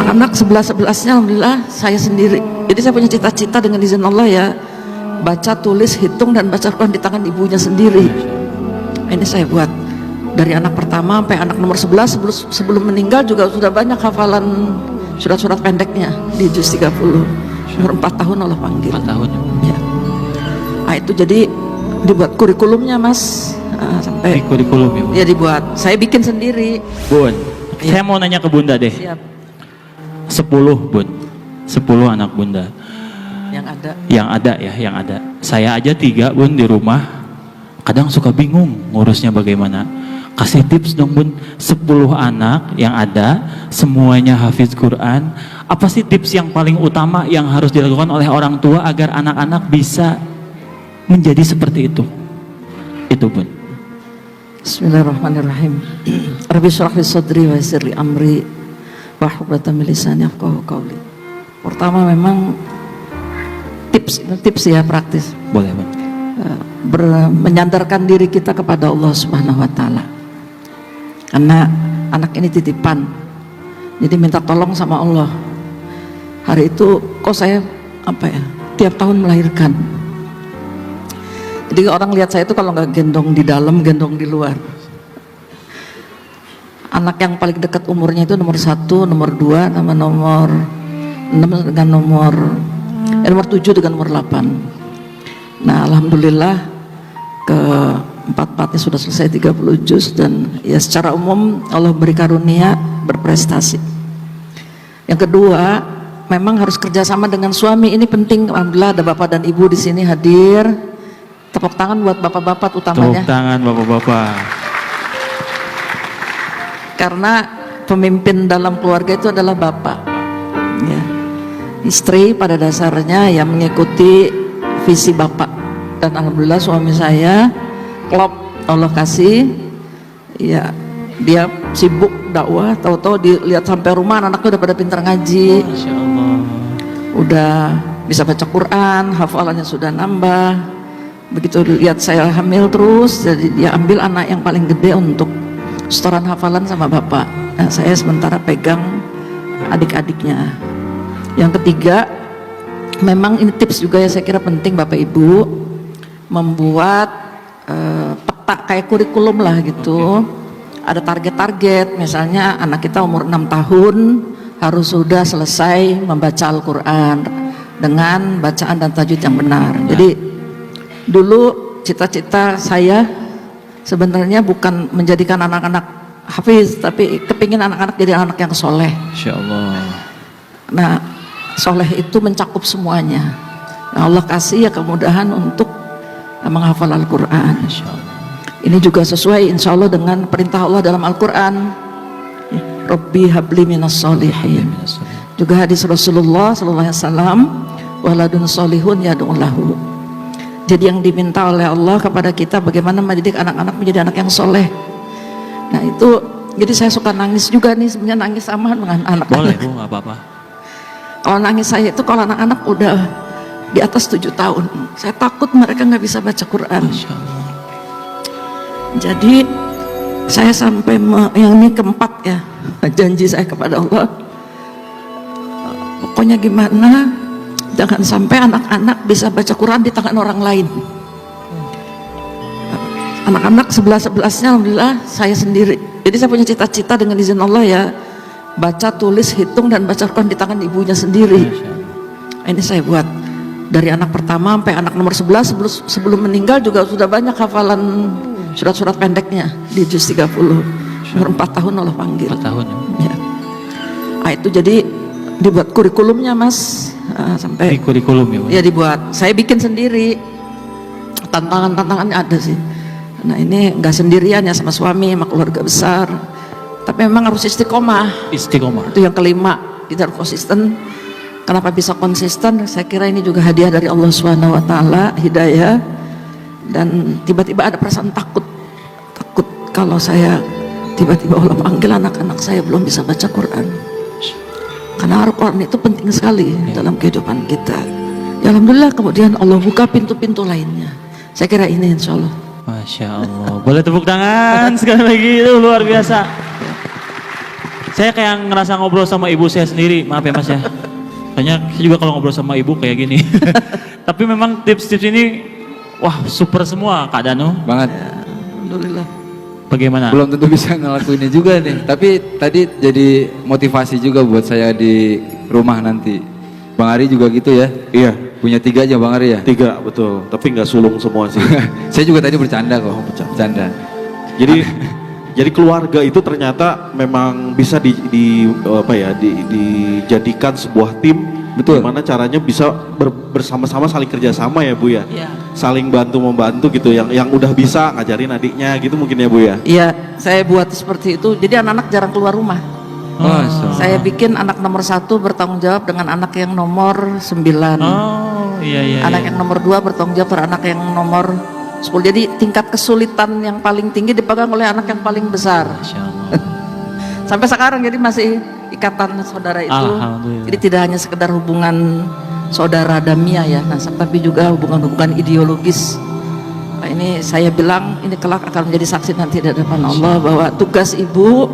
Anak-anak 11-11-nya alhamdulillah saya sendiri. Jadi saya punya cita-cita dengan izin Allah ya, baca, tulis, hitung dan baca Quran di tangan ibunya sendiri. Ini saya buat dari anak pertama sampai anak nomor 11 sebelum meninggal juga sudah banyak hafalan surat-surat pendeknya di juz 30. Umur 4 tahun Allah panggil. 4 tahun Ya. Nah, itu jadi dibuat kurikulumnya Mas. Sampai di kurikulum ya, Bu. ya dibuat. Saya bikin sendiri. Bun, Iya. saya mau nanya ke Bunda deh. Siap. 10 Bun, 10 anak Bunda Yang ada. yang ada. Saya aja 3 Bun di rumah, kadang suka bingung ngurusnya bagaimana. Kasih tips dong Bun, 10 anak yang ada, semuanya hafiz Quran. Apa sih tips yang paling utama yang harus dilakukan oleh orang tua agar anak-anak bisa menjadi seperti itu? Itu Bun. Bismillahirrahmanirrahim. Rabbi shrah li sadri wa yassir li amri wahlul 'uqdatam min lisani yafqahu qawli. Pertama memang tips ya, praktis. Boleh Bun. Menyandarkan diri kita kepada Allah Subhanahu wa taala. Karena anak ini titipan. Jadi minta tolong sama Allah. Hari itu kok saya tiap tahun melahirkan. Jadi orang lihat saya itu kalau nggak gendong di dalam, gendong di luar. Anak yang paling dekat umurnya itu nomor 1, nomor 2, sama nomor 6 dengan nomor 7 dengan nomor 8. Nah alhamdulillah ke-4-4-nya sudah selesai 30 juz dan ya secara umum Allah beri karunia berprestasi. Yang kedua, memang harus kerjasama dengan suami, ini penting. Alhamdulillah ada bapak dan ibu di sini hadir. Tepuk tangan buat bapak-bapak utamanya. Tepuk tangan bapak-bapak. Karena pemimpin dalam keluarga itu adalah bapak. Ya. Istri pada dasarnya yang mengikuti visi bapak. Dan alhamdulillah suami saya klop, Allah kasih. Ya, dia sibuk dakwah, tahu-tahu dilihat sampai rumah anaknya udah pada pintar ngaji. Masya Allah. Udah bisa baca Quran, hafalannya sudah nambah. Begitu lihat saya hamil terus, jadi dia ambil anak yang paling gede untuk setoran hafalan sama bapak. Nah, saya sementara pegang adik-adiknya. Yang ketiga, memang ini tips juga ya, saya kira penting Bapak Ibu membuat peta kayak kurikulum lah gitu. Ada target-target, misalnya anak kita umur 6 tahun harus sudah selesai membaca Al-Quran dengan bacaan dan tajwid yang benar. Jadi dulu cita-cita saya sebenarnya bukan menjadikan anak-anak hafiz, tapi kepingin anak-anak jadi anak yang soleh. Insya Allah. Nah, soleh itu mencakup semuanya. Nah, Allah kasih ya kemudahan untuk menghafal Al-Quran. Ini juga sesuai insya Allah dengan perintah Allah dalam Al-Quran. Rabbi habli minas solihin. Juga hadis Rasulullah SAW, waladun solihun yad'u lahu. Jadi yang diminta oleh Allah kepada kita bagaimana mendidik anak-anak menjadi anak yang soleh. Nah itu, jadi saya suka nangis juga nih, sebenarnya nangis sama dengan anak-anak. Boleh Bu, nggak apa-apa. Kalau nangis saya itu kalau anak-anak udah di atas 7 tahun, saya takut mereka nggak bisa baca Quran. Masya Allah. Jadi saya sampai yang ini keempat ya, janji saya kepada Allah, pokoknya gimana jangan sampai anak-anak bisa baca Quran di tangan orang lain. Anak-anak 11-11-nya alhamdulillah saya sendiri. Jadi saya punya cita-cita dengan izin Allah ya, baca, tulis, hitung dan baca Quran di tangan ibunya sendiri. Ini saya buat dari anak pertama sampai anak nomor 11 sebelum meninggal juga sudah banyak hafalan surat-surat pendeknya di juz 30. Umur 4 tahun Allah panggil. 4 tahun ya. Nah, itu jadi dibuat kurikulumnya Mas. Sampai di kurikulum ya Bu. Ya dibuat. Saya bikin sendiri. Tantangannya ada sih. Nah ini nggak sendirian ya, sama suami, sama keluarga besar. Tapi memang harus istiqomah. Istiqomah. Itu yang kelima, kita harus konsisten. Kenapa bisa konsisten? Saya kira ini juga hadiah dari Allah Subhanahu wa taala, hidayah. Dan tiba-tiba ada perasaan takut kalau saya tiba-tiba Allah panggil anak-anak saya belum bisa baca Quran. Karena Al-Quran itu penting sekali dalam kehidupan kita. Ya alhamdulillah kemudian Allah buka pintu-pintu lainnya. Saya kira ini insya Allah. Masya Allah. Boleh tepuk tangan sekali lagi, itu luar biasa. Saya kayak ngerasa ngobrol sama ibu saya sendiri, maaf ya Mas ya. Soalnya saya juga kalau ngobrol sama ibu kayak gini. Tapi memang tips-tips ini, wah super semua Kak Danu. Banget. Alhamdulillah. Bagaimana? Belum tentu bisa ngelakuinnya juga nih. Tapi tadi jadi motivasi juga buat saya di rumah nanti. Bang Ari juga gitu ya? Iya, Punya 3 aja Bang Ari ya? 3 betul. Tapi nggak sulung semua sih. Saya juga tadi bercanda kok. Bercanda. Jadi jadi keluarga itu ternyata memang bisa dijadikan sebuah tim. Betul. Gimana caranya bisa bersama-sama saling kerjasama ya Bu ya. Iya. Saling bantu membantu gitu. Yang udah bisa ngajarin adiknya gitu mungkin ya Bu ya. Iya, saya buat seperti itu. Jadi anak-anak jarang keluar rumah. Saya bikin anak nomor 1 bertanggung jawab dengan anak yang nomor 9. Oh iya. Anak yang nomor 2 bertanggung jawab dengan anak yang nomor 10. Jadi tingkat kesulitan yang paling tinggi dipegang oleh anak yang paling besar. Masya Allah. Sampai sekarang jadi masih ikatan saudara itu. Alhamdulillah. Jadi tidak hanya sekedar hubungan saudara damia ya, nah, tapi juga hubungan-hubungan ideologis. Nah, ini saya bilang ini kelak akan menjadi saksi nanti di hadapan Allah bahwa tugas ibu